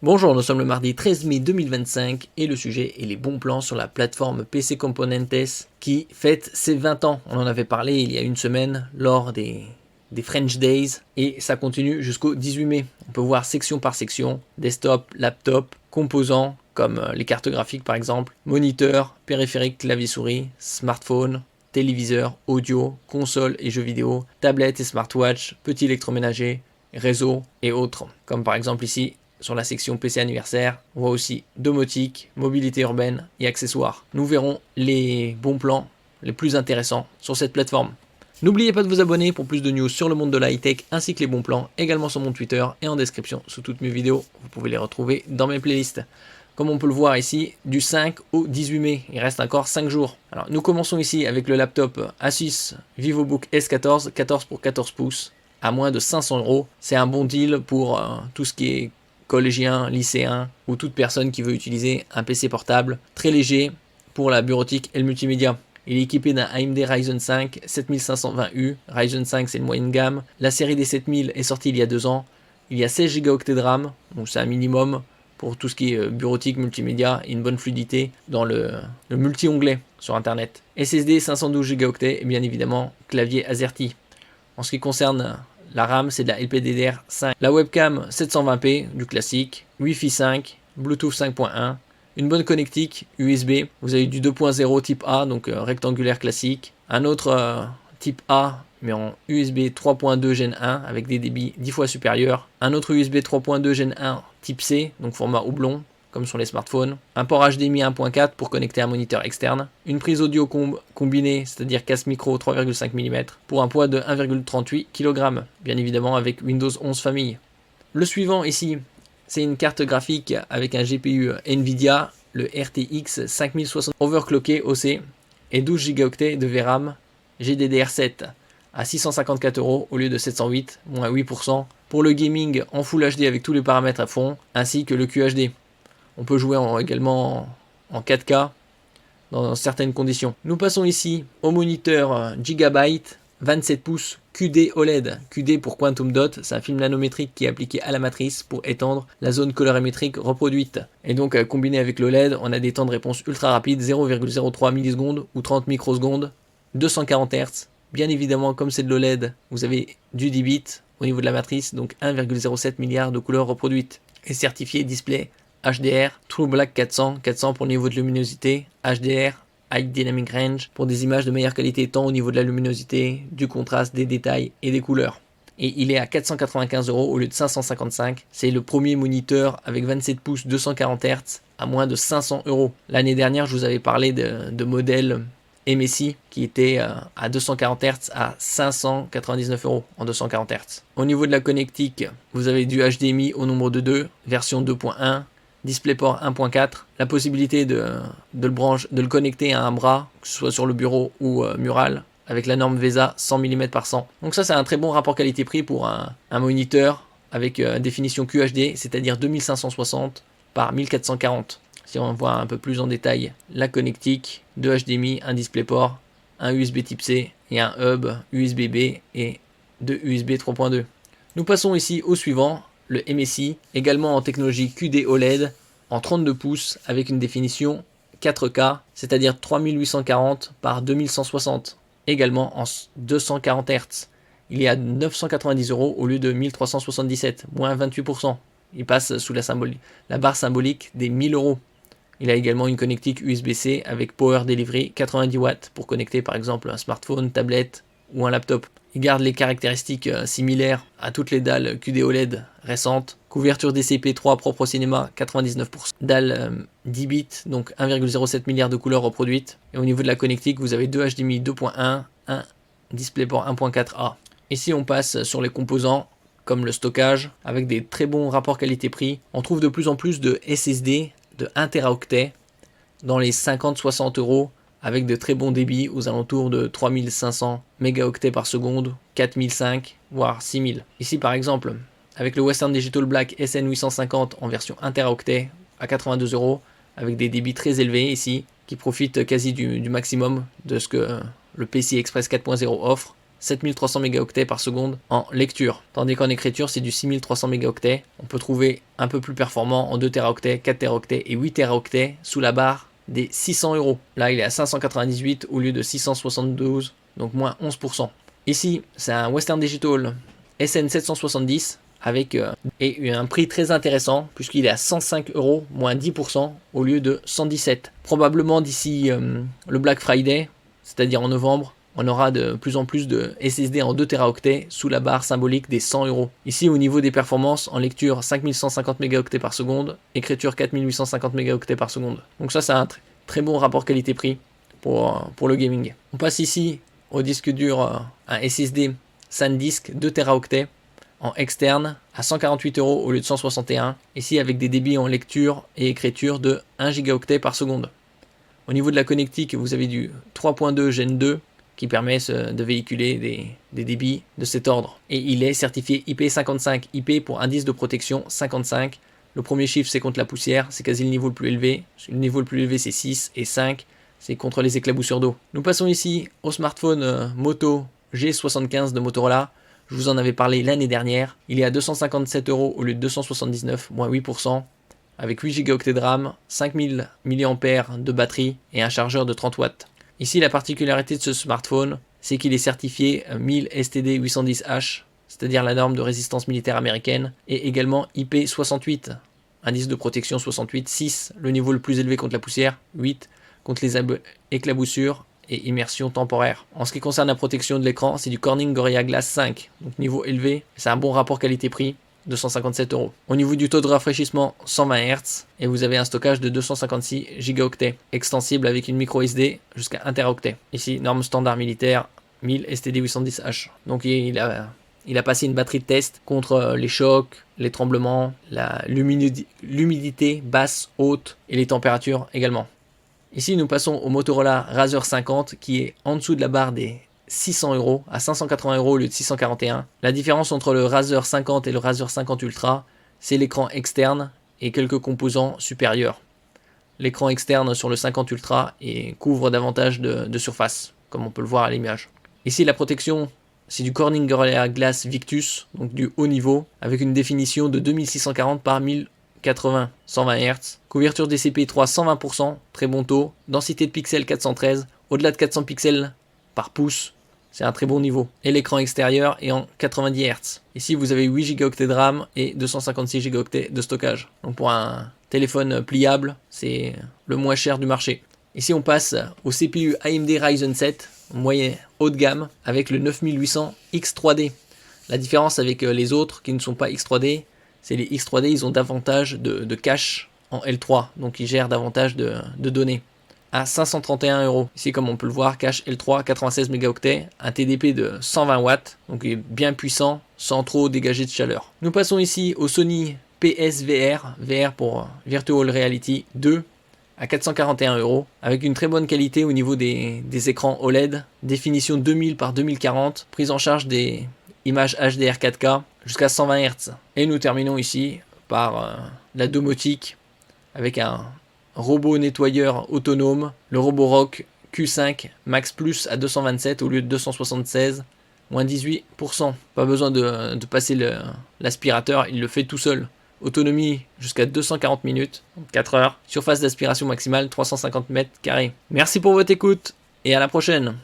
Bonjour, nous sommes le mardi 13 mai 2025 et le sujet est les bons plans sur la plateforme PC Componentes qui fête ses 20 ans. On en avait parlé il y a une semaine lors des French Days et ça continue jusqu'au 18 mai. On peut voir section par section, desktop, laptop, composants comme les cartes graphiques par exemple, moniteur, périphérique, clavier souris, smartphone, téléviseur, audio, console et jeux vidéo, tablette et smartwatch, petits électroménagers, réseau et autres. Comme par exemple ici, sur la section PC anniversaire, on voit aussi domotique, mobilité urbaine et accessoires. Nous verrons les bons plans les plus intéressants sur cette plateforme. N'oubliez pas de vous abonner pour plus de news sur le monde de la high-tech ainsi que les bons plans, également sur mon Twitter et en description sous toutes mes vidéos. Vous pouvez les retrouver dans mes playlists. Comme on peut le voir ici, du 5 au 18 mai, il reste encore 5 jours. Alors nous commençons ici avec le laptop Asus VivoBook S14, 14 pour 14 pouces, à moins de 500 €. C'est un bon deal pour tout ce qui est collégien, lycéen ou toute personne qui veut utiliser un PC portable très léger pour la bureautique et le multimédia. Il est équipé d'un AMD Ryzen 5 7520U. Ryzen 5 c'est une moyenne gamme. La série des 7000 est sortie il y a 2 ans. Il y a 16 Go de RAM, donc c'est un minimum pour tout ce qui est bureautique, multimédia et une bonne fluidité dans le multi-onglet sur internet. SSD 512 Go et bien évidemment clavier AZERTY. En ce qui concerne la RAM, c'est de la LPDDR5. La webcam 720p, du classique. Wi-Fi 5, Bluetooth 5.1. Une bonne connectique USB. Vous avez du 2.0 type A, donc rectangulaire classique. Un autre type A, mais en USB 3.2 Gen 1 avec des débits 10 fois supérieurs. Un autre USB 3.2 Gen 1 type C, donc format houblon, comme sur les smartphones, un port HDMI 1.4 pour connecter un moniteur externe, une prise audio combinée, c'est-à-dire casque micro 3,5 mm, pour un poids de 1,38 kg, bien évidemment avec Windows 11 famille. Le suivant ici, c'est une carte graphique avec un GPU Nvidia, le RTX 5060 overclocké OC, et 12 Go de VRAM GDDR7 à 654 € au lieu de 708, moins 8%, pour le gaming en Full HD avec tous les paramètres à fond, ainsi que le QHD. On peut jouer également en 4K dans certaines conditions. Nous passons ici au moniteur Gigabyte 27 pouces QD OLED. QD pour Quantum Dot, c'est un film nanométrique qui est appliqué à la matrice pour étendre la zone colorimétrique reproduite. Et donc combiné avec l'OLED, on a des temps de réponse ultra rapides, 0,03 millisecondes ou 30 microsecondes, 240 Hz. Bien évidemment, comme c'est de l'OLED, vous avez du 10 bits au niveau de la matrice, donc 1,07 milliard de couleurs reproduites. Et certifié display HDR, True Black 400, 400 pour le niveau de luminosité, HDR, High Dynamic Range pour des images de meilleure qualité tant au niveau de la luminosité, du contraste, des détails et des couleurs. Et il est à 495 € au lieu de 555. C'est le premier moniteur avec 27 pouces 240 Hz à moins de 500 €. L'année dernière, je vous avais parlé de modèles MSI qui était à 240 Hz à 599 € en 240 Hz. Au niveau de la connectique, vous avez du HDMI au nombre de 2, version 2.1, DisplayPort 1.4, la possibilité de le connecter à un bras, que ce soit sur le bureau ou mural, avec la norme VESA 100 mm par 100. Donc ça c'est un très bon rapport qualité-prix pour un moniteur avec définition QHD, c'est-à-dire 2560 par 1440. Si on voit un peu plus en détail la connectique, 2 HDMI, un DisplayPort, un USB type C et un hub USB-B et 2 USB 3.2. Nous passons ici au suivant, le MSI, également en technologie QD OLED en 32 pouces avec une définition 4K, c'est-à-dire 3840 par 2160, également en 240 Hz. Il est à 990 € au lieu de 1377, moins 28%. Il passe sous la barre symbolique des 1000 €. Il a également une connectique USB-C avec Power Delivery 90 watts pour connecter par exemple un smartphone, tablette ou un laptop. Il garde les caractéristiques similaires à toutes les dalles QD OLED récentes. Couverture DCP3 propre au cinéma 99%. Dalle 10 bits, donc 1,07 milliard de couleurs reproduites. Et au niveau de la connectique, vous avez 2 HDMI 2.1, un DisplayPort 1.4A. Ici on passe sur les composants comme le stockage avec des très bons rapports qualité-prix. On trouve de plus en plus de SSD de 1 Teraoctet dans les 50-60 € avec de très bons débits aux alentours de 3500 mégaoctets par seconde, 4005 voire 6000. Ici par exemple avec le Western Digital Black SN850 en version 1 Teraoctet à 82 € avec des débits très élevés ici qui profitent quasi du maximum de ce que le PCI Express 4.0 offre. 7300 mégaoctets par seconde en lecture. Tandis qu'en écriture, c'est du 6300 mégaoctets. On peut trouver un peu plus performant en 2 Teraoctets, 4 Teraoctets et 8 Teraoctets sous la barre des 600 €. Là, il est à 598 au lieu de 672, donc moins 11%. Ici, c'est un Western Digital SN770 avec un prix très intéressant puisqu'il est à 105 €, moins 10% au lieu de 117. Probablement d'ici le Black Friday, c'est-à-dire en novembre, on aura de plus en plus de SSD en 2 Teraoctets sous la barre symbolique des 100 €. Ici, au niveau des performances, en lecture 5150 mégaoctets par seconde, écriture 4850 mégaoctets par seconde. Donc ça, c'est un très bon rapport qualité-prix pour le gaming. On passe ici au disque dur, un SSD SanDisk 2 Teraoctets en externe à 148 € au lieu de 161. Ici, avec des débits en lecture et écriture de 1 gigaoctet par seconde. Au niveau de la connectique, vous avez du 3.2 Gen 2 qui permet de véhiculer des débits de cet ordre. Et il est certifié IP55, IP pour indice de protection 55. Le premier chiffre, c'est contre la poussière, c'est quasi le niveau le plus élevé. Le niveau le plus élevé, c'est 6 et 5, c'est contre les éclaboussures d'eau. Nous passons ici au smartphone Moto G75 de Motorola. Je vous en avais parlé l'année dernière. Il est à 257 € au lieu de 279, moins 8%. Avec 8 gigaoctets de RAM, 5000 mAh de batterie et un chargeur de 30 watts. Ici, la particularité de ce smartphone, c'est qu'il est certifié 1000 STD810H, c'est-à-dire la norme de résistance militaire américaine, et également IP68, indice de protection 68, 6, le niveau le plus élevé contre la poussière, 8, contre les éclaboussures et immersion temporaire. En ce qui concerne la protection de l'écran, c'est du Corning Gorilla Glass 5, donc niveau élevé, c'est un bon rapport qualité-prix. 257 €. Au niveau du taux de rafraîchissement, 120 Hz et vous avez un stockage de 256 gigaoctets, extensible avec une micro SD jusqu'à 1 Teraoctet. Ici, norme standard militaire 1000 STD810H. Donc il a passé une batterie de test contre les chocs, les tremblements, l'humidité basse, haute et les températures également. Ici, nous passons au Motorola Razr 50 qui est en dessous de la barre des 600 € à 580 € au lieu de 641. La différence entre le Razr 50 et le Razr 50 Ultra, c'est l'écran externe et quelques composants supérieurs. L'écran externe sur le 50 Ultra couvre davantage de surface, comme on peut le voir à l'image. Ici, la protection, c'est du Corning Gorilla Glass Victus, donc du haut niveau, avec une définition de 2640 par 1080, 120 Hz. Couverture DCP-3 120%, très bon taux. Densité de pixels 413, au-delà de 400 pixels par pouce, c'est un très bon niveau. Et l'écran extérieur est en 90 Hz. Ici, vous avez 8 gigaoctets de RAM et 256 gigaoctets de stockage. Donc pour un téléphone pliable, c'est le moins cher du marché. Ici, on passe au CPU AMD Ryzen 7, moyen haut de gamme, avec le 9800 X3D. La différence avec les autres qui ne sont pas X3D, c'est les X3D, ils ont davantage de cache en L3, donc ils gèrent davantage de données. À 531 €. Ici, comme on peut le voir, cache L3, 96 mégaoctets, un TDP de 120 watts, donc il est bien puissant, sans trop dégager de chaleur. Nous passons ici au Sony PSVR, VR pour Virtual Reality 2, à 441 €, avec une très bonne qualité au niveau des écrans OLED, définition 2000 par 2040, prise en charge des images HDR 4K jusqu'à 120 Hz. Et nous terminons ici par la domotique avec un robot nettoyeur autonome, le Roborock Q5 Max Plus à 227 au lieu de 276, moins 18%. Pas besoin de passer l'aspirateur, il le fait tout seul. Autonomie jusqu'à 240 minutes, 4 heures. Surface d'aspiration maximale 350 mètres carrés. Merci pour votre écoute et à la prochaine.